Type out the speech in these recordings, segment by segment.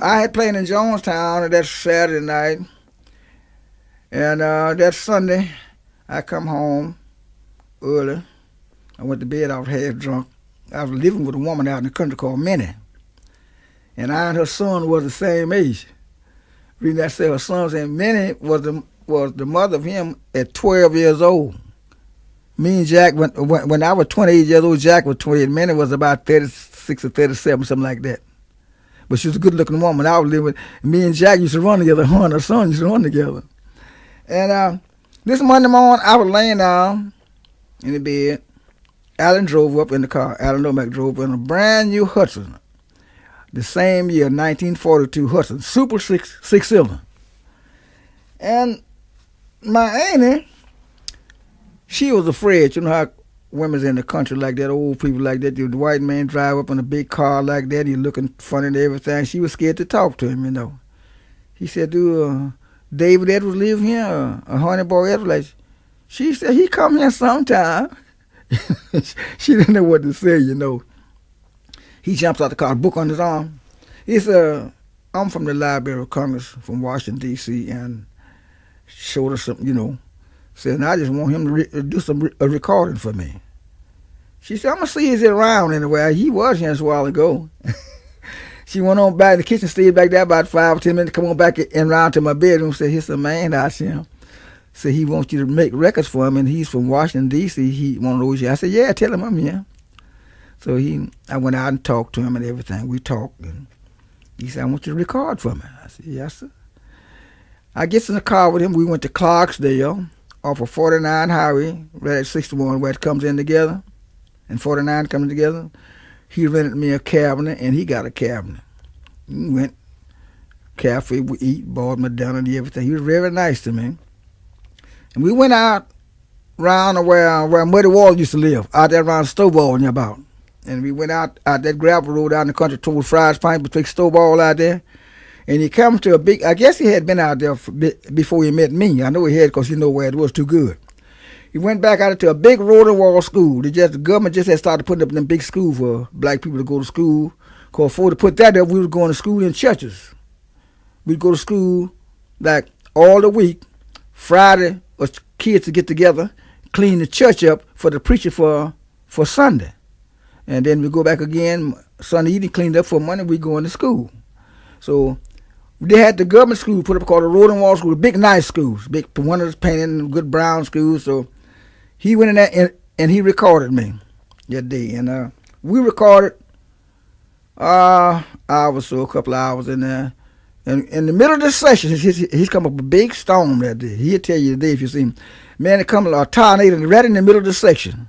I had played in Jonestown and that Saturday night, and that Sunday I come home early. I went to bed. I was half drunk. I was living with a woman out in the country called Minnie, and I and her son was the same age. Reason I say her son's name Minnie was the mother of him at 12 years old. Me and Jack, when I was 28 years old, Jack was 20, and Minnie was about 36 or 37, something like that. But she was a good looking woman. I was living with, me and Jack used to run together. Her and her son used to run together. And this Monday morning, I was laying down in the bed. Alan drove up in the car. Alan Lomax drove in a brand new Hudson. The same year, 1942 Hudson, super six cylinder. And my auntie, she was afraid. You know how women's in the country like that, old people like that. The white man drive up in a big car like that. He's looking funny and everything. She was scared to talk to him, you know. He said, "Do David Edwards live here? Or Honeyboy Edwards?" Like, she said, "He come here sometime." She didn't know what to say, you know. He jumps out the car, book on his arm. He said, "I'm from the Library of Congress from Washington, D.C., and showed us something, you know. Said, and I just want him to do a recording for me." She said, "I'm going to see is it around anyway. He was here a while ago." She went on back in the kitchen, stayed back there about 5 or 10 minutes, come on back and round to my bedroom, said, "Here's a man out here. Said he wants you to make records for him, and he's from Washington, D.C. He one of those." I said, "Yeah, tell him I'm here." So I went out and talked to him and everything. We talked, and he said, "I want you to record for me." I said, "Yes, sir." I gets in the car with him. We went to Clarksdale off of 49 Highway, right at 61, where it comes in together, and 49 comes together. He rented me a cabinet, and he got a cabinet. We went cafe, we eat, bought my dinner and everything. He was very nice to me. And we went out round where Muddy Water used to live, out there around Stovall and about. And we went out that gravel road out in the country towards Fry's Pint, between Stovall out there. And he comes to a big, I guess he had been out there before he met me. I know he had because he knew where it was too good. He went back out to a big road and wall school. The government just had started putting up them big school for black people to go to school. Because before they put that up, we were going to school in churches. We'd go to school like all the week. Friday was kids to get together, clean the church up for the preacher for Sunday. And then we go back again Sunday evening, cleaned up for Monday, we go into school. So they had the government school put up called the Road and Wall School, big nice schools, big one of those painted good brown schools. So he went in there and he recorded me that day. And we recorded hours or so, a couple of hours in there. And in the middle of the session, he's come up a big storm that day. He'll tell you today if you see him. Man, it come a tornado right in the middle of the section.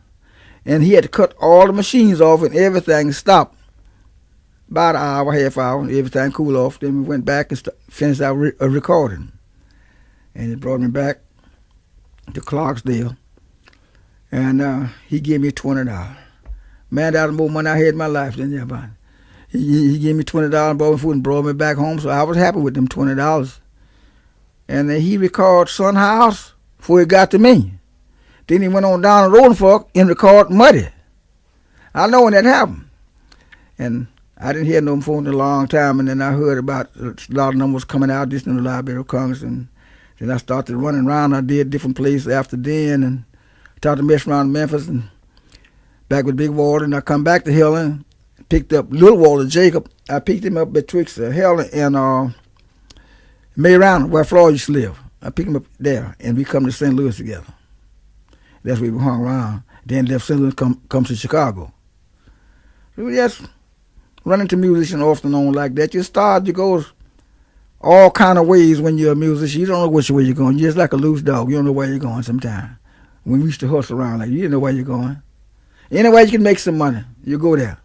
And he had to cut all the machines off and everything stopped. About an hour, half hour, everything cooled off. Then we went back and finished our recording. And he brought me back to Clarksdale. And he gave me $20. Man, that was more money I had in my life than everybody. He gave me $20 and bought me food and brought me back home, so I was happy with them $20. And then he recorded Son House before he got to me. Then he went on down the road and recorded Muddy. I know when that happened. And I didn't hear no phone in a long time, and then I heard about a lot of numbers coming out just in the Library of Congress, and then I started running around. I did different places after then, and started to mess around in Memphis and back with Big Walter, and I come back to Helen, picked up Little Walter Jacob. I picked him up betwixt Helen and Mayrana, where Floyd used to live. I picked him up there, and we come to St. Louis together. That's where we hung around. Then left St. Louis, come to Chicago. So we just run into musicians off and on like that. You go all kind of ways when you're a musician. You don't know which way you're going. You're just like a loose dog. You don't know where you're going sometimes. When we used to hustle around, like, you didn't know where you're going. Anyway, you can make some money. You go there.